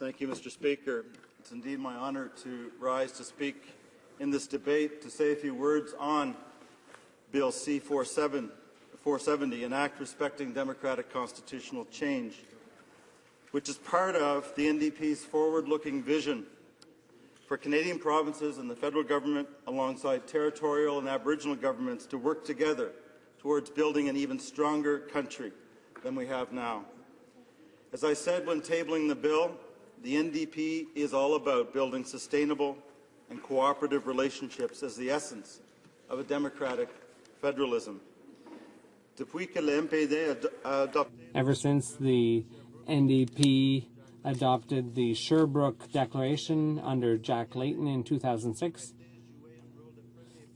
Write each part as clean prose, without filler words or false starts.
Thank you, Mr. Speaker. It's indeed my honour to rise to speak in this debate to say a few words on Bill C-470, an act respecting democratic constitutional change, which is part of the NDP's forward-looking vision for Canadian provinces and the federal government, alongside territorial and Aboriginal governments, to work together towards building an even stronger country than we have now. As I said when tabling the bill, the NDP is all about building sustainable and cooperative relationships as the essence of a democratic federalism. Ever since the NDP adopted the Sherbrooke Declaration under Jack Layton in 2006,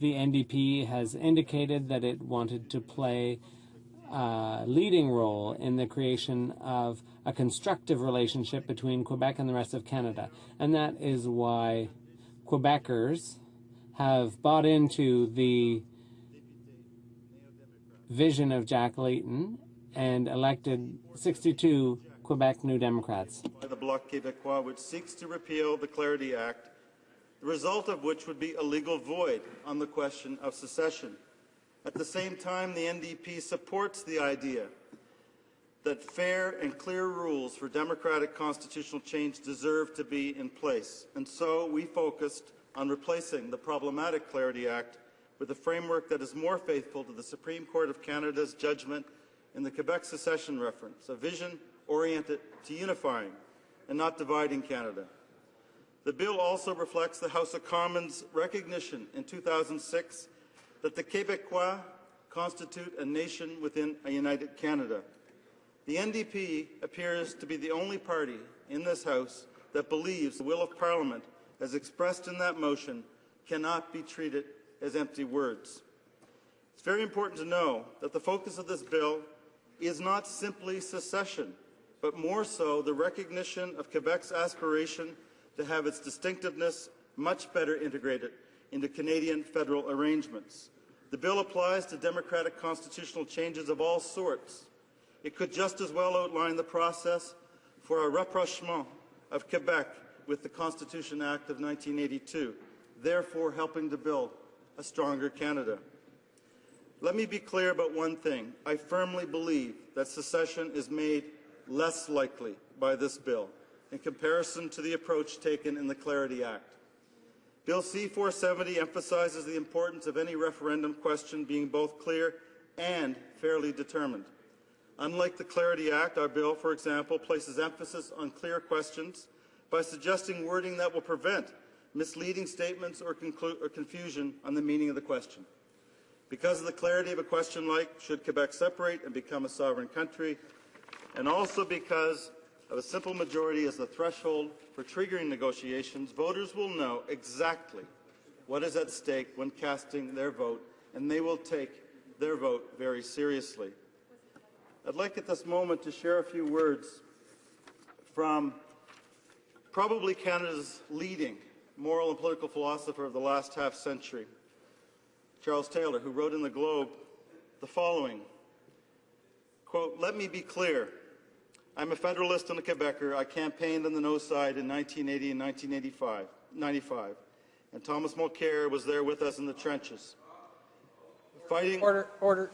the NDP has indicated that it wanted to play a leading role in the creation of a constructive relationship between Quebec and the rest of Canada. And that is why Quebecers have bought into the vision of Jack Layton and elected 62 Quebec New Democrats. The Bloc Quebecois, which seeks to repeal the Clariity Act, the result of which would be a legal void on the question of secession. At the same time, the NDP supports the idea that fair and clear rules for democratic constitutional change deserve to be in place. And so we focused on replacing the problematic Clariity Act with a framework that is more faithful to the Supreme Court of Canada's judgment in the Quebec Secession Reference, a vision oriented to unifying and not dividing Canada. The bill also reflects the House of Commons' recognition in 2006 that the Quebecois constitute a nation within a united Canada. The NDP appears to be the only party in this House that believes the will of Parliament, as expressed in that motion, cannot be treated as empty words. It's very important to know that the focus of this bill is not simply secession, but more so the recognition of Quebec's aspiration to have its distinctiveness much better integrated into Canadian federal arrangements. The bill applies to democratic constitutional changes of all sorts. It could just as well outline the process for a rapprochement of Quebec with the Constitution Act of 1982, therefore helping to build a stronger Canada. Let me be clear about one thing. I firmly believe that secession is made less likely by this bill in comparison to the approach taken in the Clariity Act. Bill C-470 emphasizes the importance of any referendum question being both clear and fairly determined. Unlike the Clariity Act, our bill, for example, places emphasis on clear questions by suggesting wording that will prevent misleading statements or confusion on the meaning of the question. Because of the clarity of a question like, should Quebec separate and become a sovereign country, and also because of a simple majority as the threshold for triggering negotiations, voters will know exactly what is at stake when casting their vote, and they will take their vote very seriously. I'd like at this moment to share a few words from probably Canada's leading moral and political philosopher of the last half-century, Charles Taylor, who wrote in the Globe the following, quote, "Let me be clear. I'm a Federalist and a Quebecer. I campaigned on the no side in 1980 and 1995, and Thomas Mulcair was there with us in the trenches. Fighting." Order.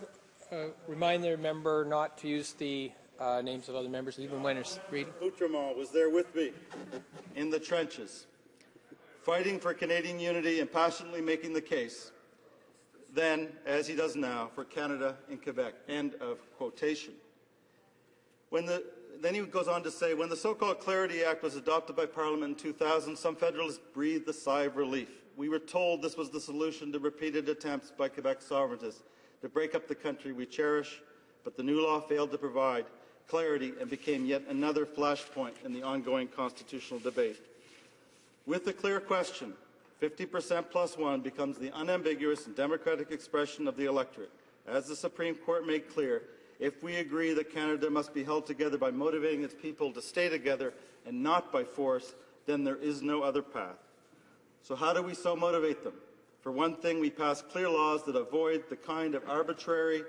Remind the member not to use the names of other members, even when it's reading. Outremont was there with me in the trenches, fighting for Canadian unity and passionately making the case, then, as he does now, for Canada in Quebec. End of quotation. Then he goes on to say, when the so-called Clariity Act was adopted by Parliament in 2000, some Federalists breathed a sigh of relief. We were told this was the solution to repeated attempts by Quebec sovereigntists to break up the country we cherish, but the new law failed to provide clarity and became yet another flashpoint in the ongoing constitutional debate. With the clear question, 50% plus one becomes the unambiguous and democratic expression of the electorate. As the Supreme Court made clear, if we agree that Canada must be held together by motivating its people to stay together and not by force, then there is no other path. So how do we so motivate them? For one thing, we pass clear laws that avoid the kind of arbitrary,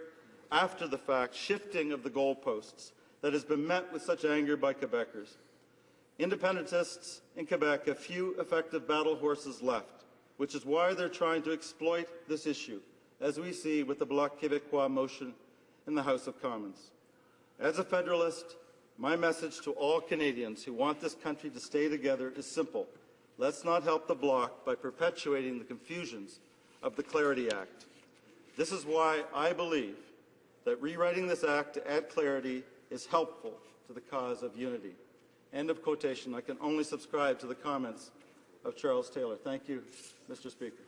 after-the-fact shifting of the goalposts that has been met with such anger by Quebecers. Independentists in Quebec have few effective battle horses left, which is why they're trying to exploit this issue, as we see with the Bloc Quebecois motion in the House of Commons. As a federalist, my message to all Canadians who want this country to stay together is simple. Let's not help the Bloc by perpetuating the confusions of the Clarity Act. This is why I believe that rewriting this act to add clarity is helpful to the cause of unity. End of quotation. I can only subscribe to the comments of Charles Taylor. Thank you, Mr. Speaker.